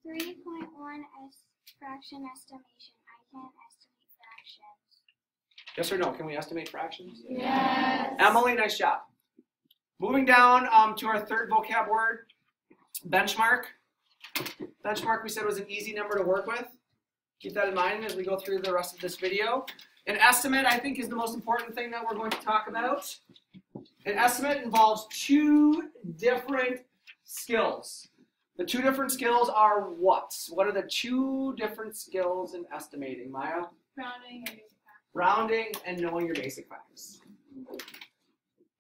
3.1 fraction estimation. I can estimate fractions. Yes or no? Can we estimate fractions? Yes. Emily, nice job. Moving down to our third vocab word, benchmark. Benchmark, we said, was an easy number to work with. Keep that in mind as we go through the rest of this video. An estimate, I think, is the most important thing that we're going to talk about. An estimate involves two different skills. The two different skills are what? What are the two different skills in estimating, Maya? Rounding and basic facts. Rounding and knowing your basic facts.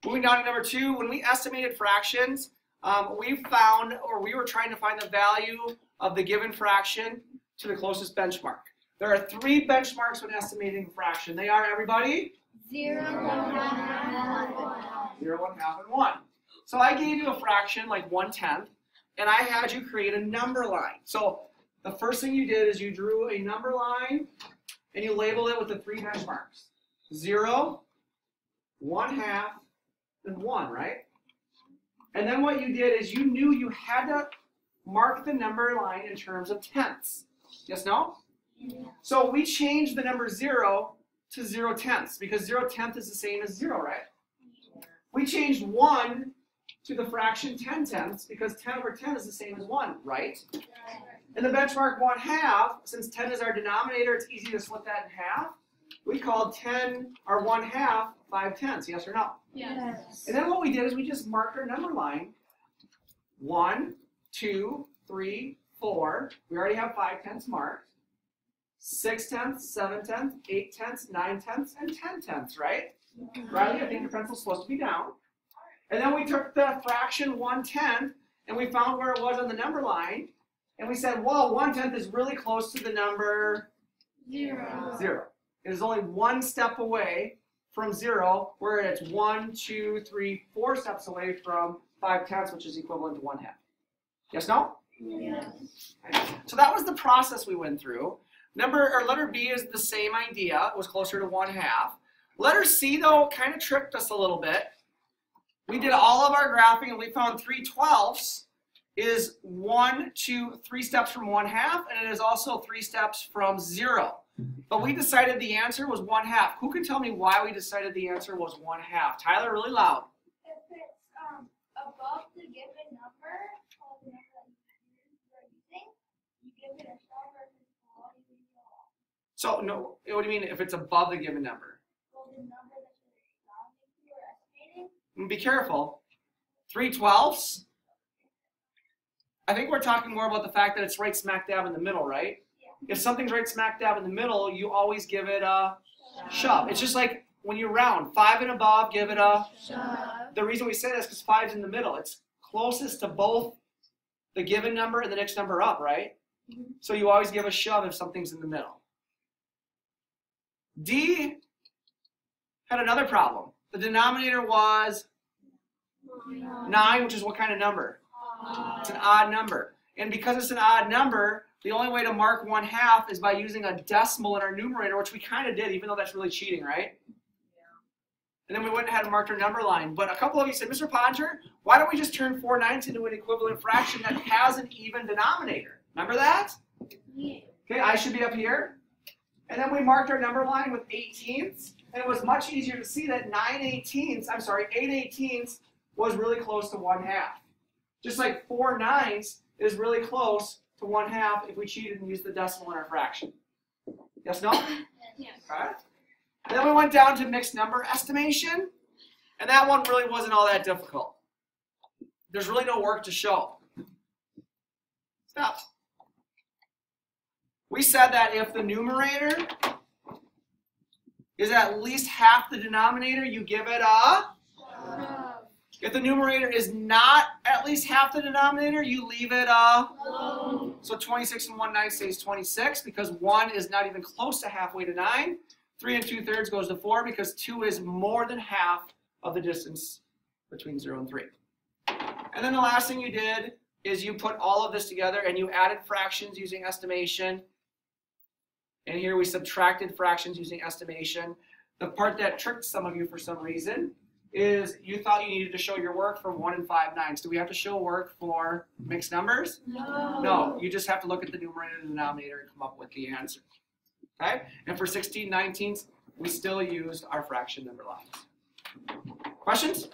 Moving down to number 2, when we estimated fractions, we found, or we were trying to find the value of the given fraction to the closest benchmark. There are 3 benchmarks when estimating a fraction. They are, everybody? 0, 1/2, 1. 0, 1/2, and 1. So I gave you a fraction like 1/10, and I had you create a number line. So the first thing you did is you drew a number line, and you labeled it with the 3 benchmarks. 0, 1/2, and 1, right? And then what you did is you knew you had to mark the number line in terms of tenths. Yes, no? Yeah. So we changed the number 0 to 0 tenths because 0 tenth is the same as 0, right? We changed 1 to the fraction 10 tenths because 10 over 10 is the same as 1, right? And the benchmark 1/2, since 10 is our denominator, it's easy to split that in half. We called 10 or 1/2 5/10, yes or no? Yes. And then what we did is we just marked our number line. 1, 2, 3, 4. We already have 5/10 marked. 6/10, 7/10, 8/10, 9/10, and 10/10, right? Riley, I think your pencil's supposed to be down. And then we took the fraction 1/10 and we found where it was on the number line. And we said, well, 1/10 is really close to the number 0. It is only 1 step away from 0, where it's 1, 2, 3, 4 steps away from 5/10, which is equivalent to 1/2. Yes, no? Yes. Okay. So that was the process we went through. Letter B is the same idea. It was closer to 1/2. Letter C, though, kind of tricked us a little bit. We did all of our graphing, and we found 3/12 is 1, 2, 3 steps from 1/2, and it is also 3 steps from 0. But we decided the answer was 1/2. Who can tell me why we decided the answer was 1/2? Tyler, really loud. If it's above the given number, or the number that you're using, you give it a star versus below, you leave it off. So, no, what do you mean if it's above the given number? Well, the number that you're rounding to or estimating. Be careful. 3/12. I think we're talking more about the fact that it's right smack dab in the middle, right? If something's right smack dab in the middle, you always give it a shove. It's just like when you round, 5 and above, give it a Shove. The reason we say that is because 5's in the middle. It's closest to both the given number and the next number up, right? So you always give a shove if something's in the middle. D had another problem. The denominator was 9, which is what kind of number? It's an odd number. And because it's an odd number, the only way to mark 1/2 is by using a decimal in our numerator, which we kind of did, even though that's really cheating, right? And then we went ahead and marked our number line. But a couple of you said, Mr. Poncher, why don't we just turn 4/9 into an equivalent fraction that has an even denominator? Remember that? Yeah. Okay, I should be up here. And then we marked our number line with 18ths. And it was much easier to see that 8/18ths was really close to 1/2. Just like 4/9 is really close to 1/2 if we cheated and used the decimal in our fraction. Yes, no? Yes. Okay. And then we went down to mixed number estimation. And that one really wasn't all that difficult. There's really no work to show. Stop. We said that if the numerator is at least half the denominator, you give it a. Shove. If the numerator is not at least half the denominator, you leave it a. Low. So 26 and 1/9 stays 26 because 1 is not even close to halfway to 9. 3 and 2/3 goes to 4 because 2 is more than half of the distance between 0 and 3. And then the last thing you did is you put all of this together and you added fractions using estimation. And here we subtracted fractions using estimation. The part that tricked some of you for some reason is you thought you needed to show your work for 1 and 5 nines. Do we have to show work for mixed numbers? No. No, you just have to look at the numerator and the denominator and come up with the answer. Okay? And for 16/19, we still used our fraction number lines. Questions?